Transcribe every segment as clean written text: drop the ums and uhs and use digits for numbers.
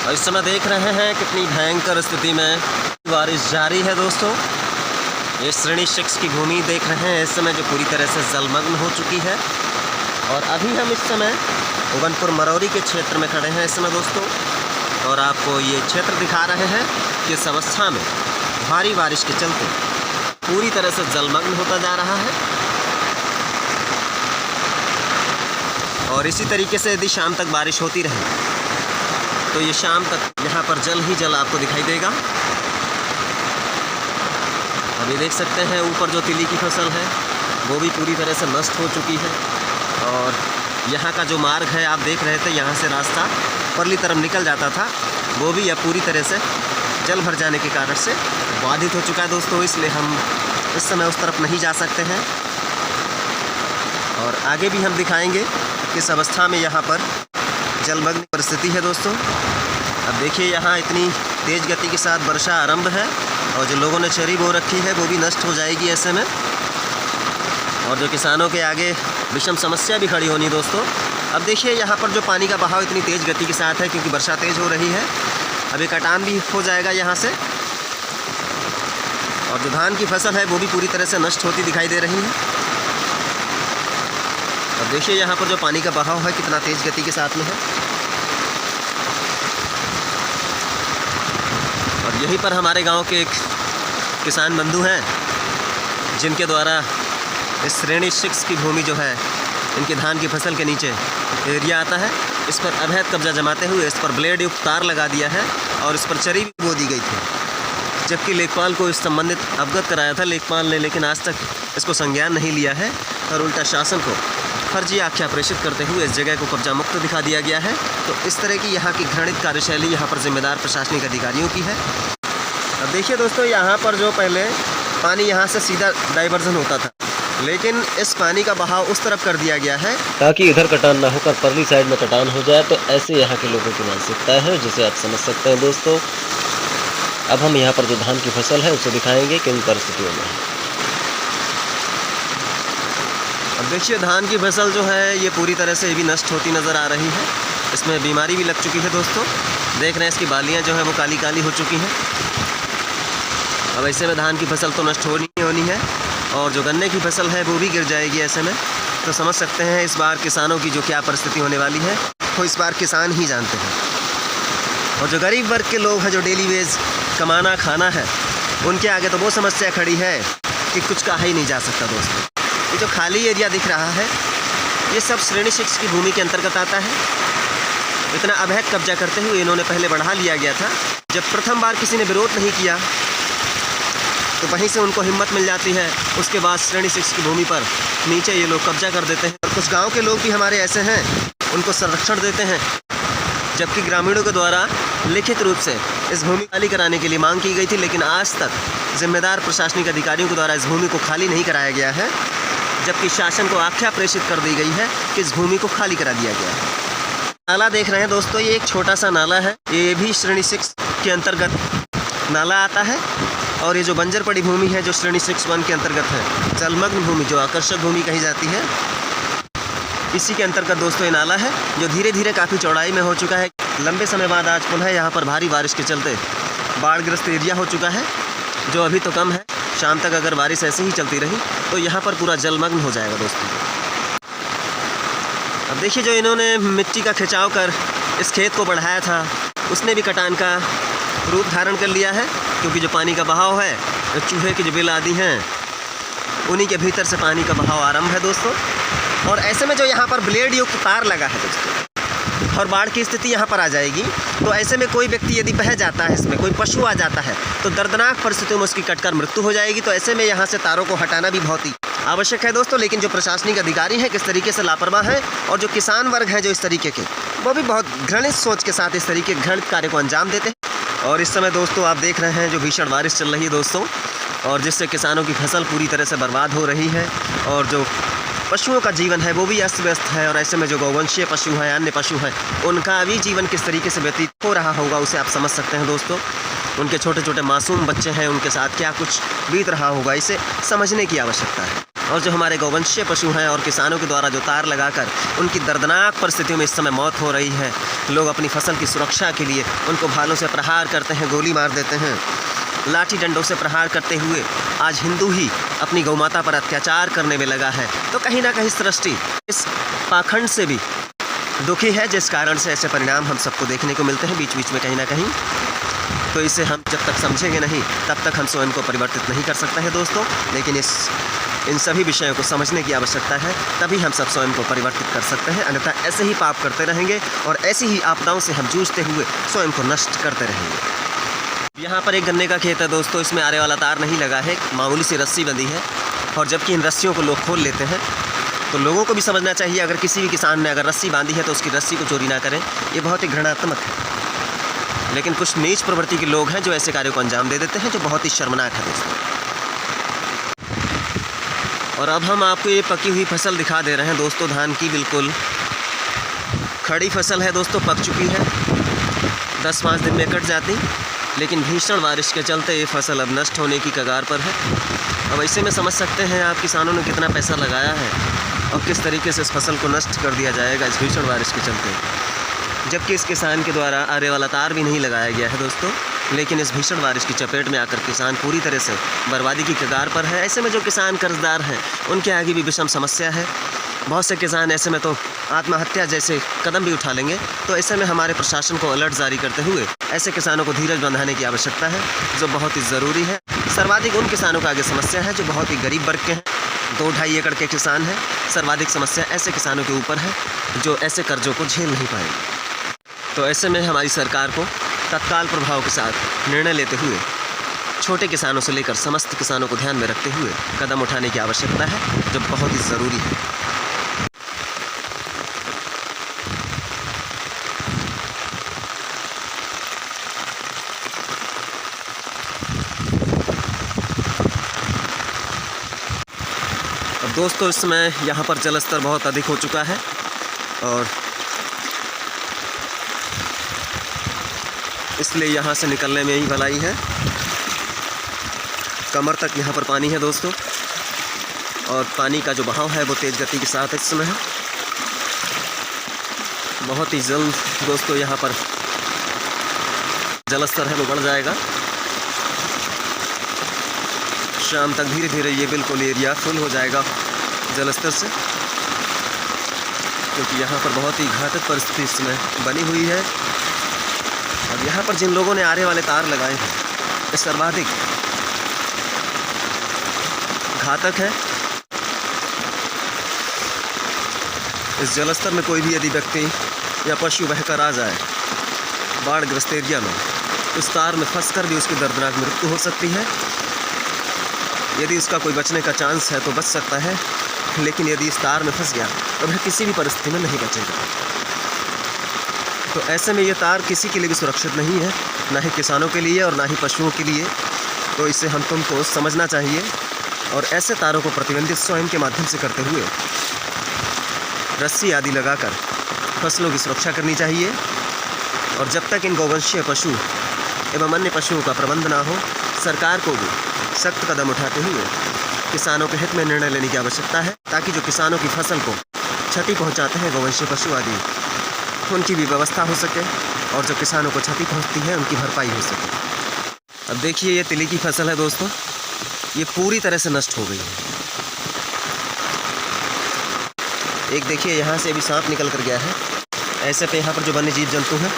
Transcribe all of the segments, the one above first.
और इस समय देख रहे हैं कितनी भयंकर स्थिति में बारिश जारी है दोस्तों। ये श्रेणी 6 की भूमि देख रहे हैं इस समय जो पूरी तरह से जलमग्न हो चुकी है। और अभी हम इस समय उगनपुर मरौरी के क्षेत्र में खड़े हैं इस समय दोस्तों, और आपको ये क्षेत्र दिखा रहे हैं कि इस अवस्था में भारी बारिश के चलते पूरी तरह से जलमग्न होता जा रहा है। और इसी तरीके से यदि शाम तक बारिश होती रहे तो ये शाम तक यहाँ पर जल ही जल आपको दिखाई देगा। अभी देख सकते हैं ऊपर जो तिली की फसल है वो भी पूरी तरह से नष्ट हो चुकी है। और यहाँ का जो मार्ग है आप देख रहे थे, यहाँ से रास्ता परली तरफ निकल जाता था, वो भी अब पूरी तरह से जल भर जाने के कारण से बाधित हो चुका है दोस्तों। इसलिए हम इस समय उस तरफ नहीं जा सकते हैं। और आगे भी हम दिखाएंगे किस अवस्था में यहाँ पर जलमग्न परिस्थिति है दोस्तों। अब देखिए यहाँ इतनी तेज़ गति के साथ वर्षा आरंभ है और जो लोगों ने चरी बो रखी है वो भी नष्ट हो जाएगी ऐसे में। और जो किसानों के आगे विषम समस्या भी खड़ी होनी दोस्तों। अब देखिए यहाँ पर जो पानी का बहाव इतनी तेज़ गति के साथ है क्योंकि वर्षा तेज़ हो रही है। अभी कटान भी हो जाएगा यहाँ से। और जो धान की फसल है वो भी पूरी तरह से नष्ट होती दिखाई दे रही है। और देखिए यहाँ पर जो पानी का बहाव है कितना तेज़ गति के साथ में है। और यहीं पर हमारे गांव के एक किसान बंधु हैं जिनके द्वारा इस श्रेणी 6 की भूमि जो है इनकी धान की फसल के नीचे एरिया आता है, इस पर अवैध कब्जा जमाते हुए इस पर ब्लेड युक्त तार लगा दिया है और इस पर चरी भी बो दी गई थी। जबकि लेखपाल को इस संबंधित अवगत कराया था लेखपाल ने, लेकिन आज तक इसको संज्ञान नहीं लिया है और उल्टा शासन को फर्जी आख्या प्रेषित करते हुए इस जगह को कब्जा मुक्त दिखा दिया गया है। तो इस तरह की यहाँ की घृणित कार्यशैली यहाँ पर जिम्मेदार प्रशासनिक अधिकारियों की है। अब देखिए दोस्तों यहाँ पर जो पहले पानी यहाँ से सीधा डाइवर्जन होता था, लेकिन इस पानी का बहाव उस तरफ कर दिया गया है ताकि इधर कटान ना होकर परली साइड में कटान हो जाए। तो ऐसे यहाँ के लोगों की मानसिकता है जिसे आप समझ सकते हैं दोस्तों। अब हम यहाँ पर जो धान की फसल है उसे दिखाएंगे किन परिस्थितियों में। अब देखिए धान की फसल जो है ये पूरी तरह से भी नष्ट होती नज़र आ रही है। इसमें बीमारी भी लग चुकी है दोस्तों। देख रहे हैं इसकी बालियाँ जो हैं वो काली काली हो चुकी हैं। अब ऐसे में धान की फसल तो नष्ट होनी है और जो गन्ने की फसल है वो भी गिर जाएगी ऐसे में। तो समझ सकते हैं इस बार किसानों की जो क्या परिस्थिति होने वाली है तो इस बार किसान ही जानते हैं। और जो गरीब वर्ग के लोग हैं जो डेली वेज कमाना खाना है उनके आगे तो वो समस्या खड़ी है कि कुछ कहा ही नहीं जा सकता दोस्तों। ये जो खाली एरिया दिख रहा है ये सब श्रेणी 6 की भूमि के अंतर्गत आता है। इतना अवैध कब्जा करते हुए इन्होंने पहले बढ़ा लिया गया था। जब प्रथम बार किसी ने विरोध नहीं किया तो वहीं से उनको हिम्मत मिल जाती है। उसके बाद श्रेणी 6 की भूमि पर नीचे ये लोग कब्जा कर देते हैं। और कुछ गांव के लोग भी हमारे ऐसे हैं उनको संरक्षण देते हैं, जबकि ग्रामीणों के द्वारा लिखित रूप से इस भूमि खाली कराने के लिए मांग की गई थी, लेकिन आज तक जिम्मेदार प्रशासनिक अधिकारियों के द्वारा इस भूमि को खाली नहीं कराया गया है। जबकि शासन को आख्या प्रेषित कर दी गई है कि इस भूमि को खाली करा दिया गया है। नाला देख रहे हैं दोस्तों, ये एक छोटा सा नाला है, ये भी श्रेणी 6 के अंतर्गत नाला आता है। और ये जो बंजर पड़ी भूमि है जो श्रेणी 6(1) के अंतर्गत है, जलमग्न भूमि जो आकर्षक भूमि कही जाती है, इसी के अंतर्गत दोस्तों ये नाला है जो धीरे धीरे काफ़ी चौड़ाई में हो चुका है। लंबे समय बाद आज पुनः यहाँ पर भारी बारिश के चलते बाढ़ग्रस्त एरिया हो चुका है, जो अभी तो कम है। शाम तक अगर बारिश ऐसे ही चलती रही तो यहाँ पर पूरा जलमग्न हो जाएगा दोस्तों। अब देखिए जो इन्होंने मिट्टी का खिंचाव कर इस खेत को बढ़ाया था उसने भी कटान का रूप धारण कर लिया है, क्योंकि जो पानी का बहाव है जो चूहे की जो बिल आदि हैं उन्हीं के भीतर से पानी का बहाव आरंभ है दोस्तों। और ऐसे में जो यहाँ पर ब्लेड युक्त तार लगा है दोस्तों और बाढ़ की स्थिति यहाँ पर आ जाएगी, तो ऐसे में कोई व्यक्ति यदि बह जाता है, इसमें कोई पशु आ जाता है तो दर्दनाक परिस्थितियों में उसकी कटकर मृत्यु हो जाएगी। तो ऐसे में यहाँ से तारों को हटाना भी बहुत ही आवश्यक है दोस्तों। लेकिन जो प्रशासनिक अधिकारी हैं किस तरीके से लापरवाह हैं और जो किसान वर्ग हैं जो इस तरीके के, वो भी बहुत घृणित सोच के साथ इस तरीके के घृणित कार्य को अंजाम देते हैं। और इस समय दोस्तों आप देख रहे हैं जो भीषण बारिश चल रही है दोस्तों, और जिससे किसानों की फसल पूरी तरह से बर्बाद हो रही है और जो पशुओं का जीवन है वो भी अस्त व्यस्त है। और ऐसे में जो गौवंशीय पशु हैं, अन्य पशु हैं, उनका भी जीवन किस तरीके से व्यतीत हो रहा होगा उसे आप समझ सकते हैं दोस्तों। उनके छोटे छोटे मासूम बच्चे हैं, उनके साथ क्या कुछ बीत रहा होगा इसे समझने की आवश्यकता है। और जो हमारे गौवंशीय पशु हैं और किसानों के द्वारा जो तार लगाकर उनकी दर्दनाक परिस्थितियों में इस समय मौत हो रही है। लोग अपनी फसल की सुरक्षा के लिए उनको भालों से प्रहार करते हैं, गोली मार देते हैं, लाठी डंडों से प्रहार करते हुए आज हिंदू ही अपनी गौमाता पर अत्याचार करने में लगा है। तो कहीं ना कहीं सृष्टि इस पाखंड से भी दुखी है, जिस कारण से ऐसे परिणाम हम सबको देखने को मिलते हैं बीच बीच में कहीं ना कहीं। तो इसे हम जब तक समझेंगे नहीं तब तक हम स्वयं को परिवर्तित नहीं कर सकते हैं दोस्तों। लेकिन इन सभी विषयों को समझने की आवश्यकता है, तभी हम सब स्वयं को परिवर्तित कर सकते हैं। अन्यथा ऐसे ही पाप करते रहेंगे और ऐसी ही आपदाओं से हम जूझते हुए स्वयं को नष्ट करते रहेंगे। यहाँ पर एक गन्ने का खेत है दोस्तों, इसमें आरे वाला तार नहीं लगा है, मामूली सी रस्सी बंधी है। और जबकि इन रस्सियों को लोग खोल लेते हैं, तो लोगों को भी समझना चाहिए अगर किसी भी किसान ने अगर रस्सी बांधी है तो उसकी रस्सी को चोरी ना करें। ये बहुत ही घृणात्मक है। लेकिन कुछ नीच प्रवृत्ति के लोग हैं जो ऐसे कार्यों को अंजाम दे देते हैं, जो बहुत ही शर्मनाक है दोस्तों। और अब हम आपको ये पकी हुई फसल दिखा दे रहे हैं दोस्तों, धान की बिल्कुल खड़ी फसल है दोस्तों, पक चुकी है, 10-5 दिन में कट जाती। लेकिन भीषण बारिश के चलते ये फसल अब नष्ट होने की कगार पर है। अब ऐसे में समझ सकते हैं आप किसानों ने कितना पैसा लगाया है और किस तरीके से इस फसल को नष्ट कर दिया जाएगा इस भीषण बारिश के चलते। जबकि इस किसान के द्वारा आरे वाला तार भी नहीं लगाया गया है दोस्तों, लेकिन इस भीषण बारिश की चपेट में आकर किसान पूरी तरह से बर्बादी की कगार पर है। ऐसे में जो किसान कर्जदार हैं उनके आगे भी विषम समस्या है। बहुत से किसान ऐसे में तो आत्महत्या जैसे कदम भी उठा लेंगे। तो ऐसे में हमारे प्रशासन को अलर्ट जारी करते हुए ऐसे किसानों को धीरज बंधाने की आवश्यकता है, जो बहुत ही ज़रूरी है। सर्वाधिक उन किसानों का आगे समस्या है जो बहुत ही गरीब वर्ग के हैं, 2-2.5 एकड़ के किसान हैं। सर्वाधिक समस्या ऐसे किसानों के ऊपर है जो ऐसे कर्जों को झेल नहीं पाएंगे। तो ऐसे में हमारी सरकार को तत्काल प्रभाव के साथ निर्णय लेते हुए छोटे किसानों से लेकर समस्त किसानों को ध्यान में रखते हुए कदम उठाने की आवश्यकता है, जो बहुत ही ज़रूरी है। अब दोस्तों इस समय यहाँ पर जलस्तर बहुत अधिक हो चुका है और इसलिए यहाँ से निकलने में ही भलाई है। कमर तक यहाँ पर पानी है दोस्तों और पानी का जो बहाव है वो तेज़ गति के साथ इस समय है। बहुत ही जल्द दोस्तों यहाँ पर जलस्तर है वो बढ़ जाएगा। शाम तक धीरे धीरे ये बिल्कुल एरिया फुल हो जाएगा जलस्तर से, क्योंकि यहाँ पर बहुत ही घातक परिस्थिति इसमें बनी हुई है। अब यहाँ पर जिन लोगों ने आरे वाले तार लगाए हैं ये सर्वाधिक घातक है। इस जलस्तर में कोई भी यदि व्यक्ति या पशु बहकर आ जाए बाढ़ग्रस्त एरिया में, उस तार में फंसकर भी उसकी दर्दनाक मृत्यु हो सकती है। यदि उसका कोई बचने का चांस है तो बच सकता है, लेकिन यदि इस तार में फंस गया तो वह किसी भी परिस्थिति में नहीं बचेगा। तो ऐसे में ये तार किसी के लिए भी सुरक्षित नहीं है, ना ही किसानों के लिए और ना ही पशुओं के लिए। तो इसे हम तुमको समझना चाहिए और ऐसे तारों को प्रतिबंधित स्वयं के माध्यम से करते हुए रस्सी आदि लगाकर फसलों की सुरक्षा करनी चाहिए। और जब तक इन गौवंशीय पशु एवं अन्य पशुओं का प्रबंध ना हो, सरकार को भी सख्त कदम उठाते हुए किसानों के हित में निर्णय लेने की आवश्यकता है, ताकि जो किसानों की फसल को क्षति पहुंचाते हैं गौवंशीय पशु आदि, उनकी भी व्यवस्था हो सके और जो किसानों को क्षति पहुंचती है उनकी भरपाई हो सके। अब देखिए ये तिली की फसल है दोस्तों, ये पूरी तरह से नष्ट हो गई है। एक देखिए यहाँ से भी सांप निकल कर गया है। ऐसे पे यहाँ पर जो वन्य जीव जंतु हैं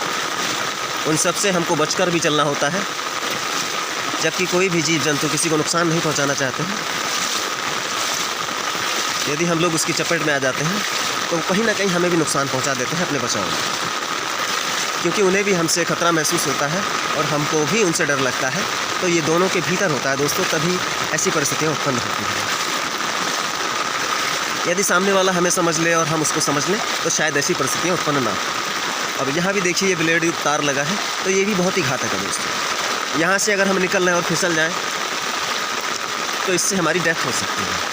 उन सब से हमको बचकर भी चलना होता है, जबकि कोई भी जीव जंतु किसी को नुकसान नहीं पहुँचाना चाहते हैं। यदि हम लोग उसकी चपेट में आ जाते हैं तो कहीं ना कहीं हमें भी नुकसान पहुंचा देते हैं अपने बचाव में, क्योंकि उन्हें भी हमसे खतरा महसूस होता है और हमको भी उनसे डर लगता है। तो ये दोनों के भीतर होता है दोस्तों, तभी ऐसी परिस्थितियाँ उत्पन्न होती हैं। यदि सामने वाला हमें समझ ले और हम उसको समझ लें तो शायद ऐसी परिस्थितियाँ उत्पन्न ना हो। अब यहाँ भी देखिए ये ब्लेड युक्त तार लगा है, तो ये भी बहुत ही घातक है दोस्तों। यहाँ से अगर हम निकल रहे हैं और फिसल जाएँ तो इससे हमारी डेथ हो सकती है।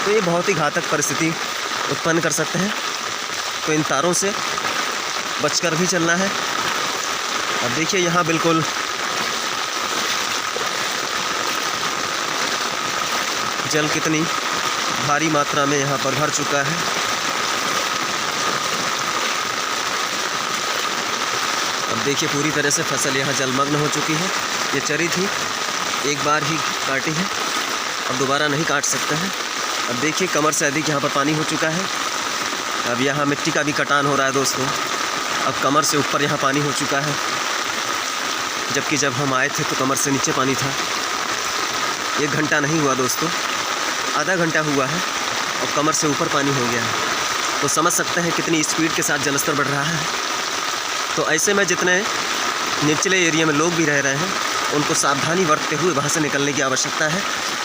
तो ये बहुत ही घातक परिस्थिति उत्पन्न कर सकते हैं। तो इन तारों से बचकर भी चलना है। अब देखिए यहाँ बिल्कुल जल कितनी भारी मात्रा में यहाँ पर भर चुका है। अब देखिए पूरी तरह से फसल यहाँ जलमग्न हो चुकी है। ये चरी थी, एक बार ही काटी है, अब दोबारा नहीं काट सकते हैं। अब देखिए कमर से अधिक यहाँ पर पानी हो चुका है। अब यहाँ मिट्टी का भी कटान हो रहा है दोस्तों। अब कमर से ऊपर यहाँ पानी हो चुका है, जबकि जब हम आए थे तो कमर से नीचे पानी था। 1 घंटा नहीं हुआ दोस्तों, आधा घंटा हुआ है और कमर से ऊपर पानी हो गया है। तो समझ सकते हैं कितनी स्पीड के साथ जलस्तर बढ़ रहा है। तो ऐसे में जितने निचले एरिया में लोग भी रह रहे हैं उनको सावधानी बरतते हुए वहाँ से निकलने की आवश्यकता है,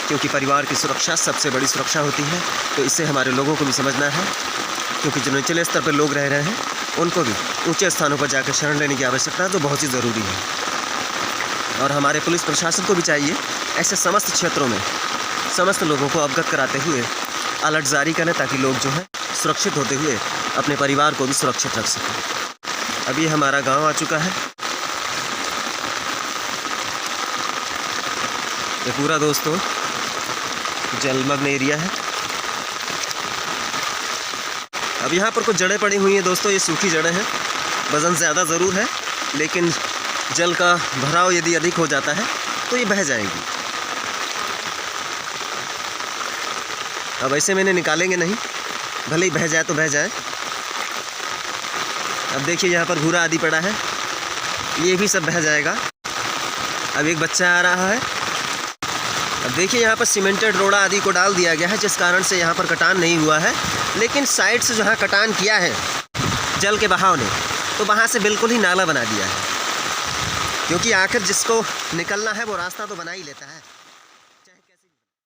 क्योंकि परिवार की सुरक्षा सबसे बड़ी सुरक्षा होती है। तो इसे हमारे लोगों को भी समझना है, क्योंकि जो निचले स्तर पर लोग रह रहे हैं उनको भी ऊंचे स्थानों पर जाकर शरण लेने की आवश्यकता है, जो बहुत ही ज़रूरी है। और हमारे पुलिस प्रशासन को भी चाहिए ऐसे समस्त क्षेत्रों में समस्त लोगों को अवगत कराते हुए अलर्ट जारी करें, ताकि लोग जो है सुरक्षित होते हुए अपने परिवार को भी सुरक्षित रख सकें। अभी हमारा गांव आ चुका है। ये पूरा दोस्तों जलमग्न एरिया है। अब यहाँ पर कुछ जड़ें पड़ी हुई हैं दोस्तों, ये सूखी जड़ें हैं। वज़न ज़्यादा ज़रूर है, लेकिन जल का भराव यदि अधिक हो जाता है तो ये बह जाएगी। अब ऐसे मैंने निकालेंगे नहीं, भले ही बह जाए तो बह जाए। अब देखिए यहाँ पर भूरा आदि पड़ा है, ये भी सब बह जाएगा। अब एक बच्चा आ रहा है। अब देखिए यहाँ पर सीमेंटेड रोड़ा आदि को डाल दिया गया है, जिस कारण से यहाँ पर कटान नहीं हुआ है। लेकिन साइड से जहाँ कटान किया है जल के बहाव ने, तो वहाँ से बिल्कुल ही नाला बना दिया है, क्योंकि आखिर जिसको निकलना है वो रास्ता तो बना ही लेता है।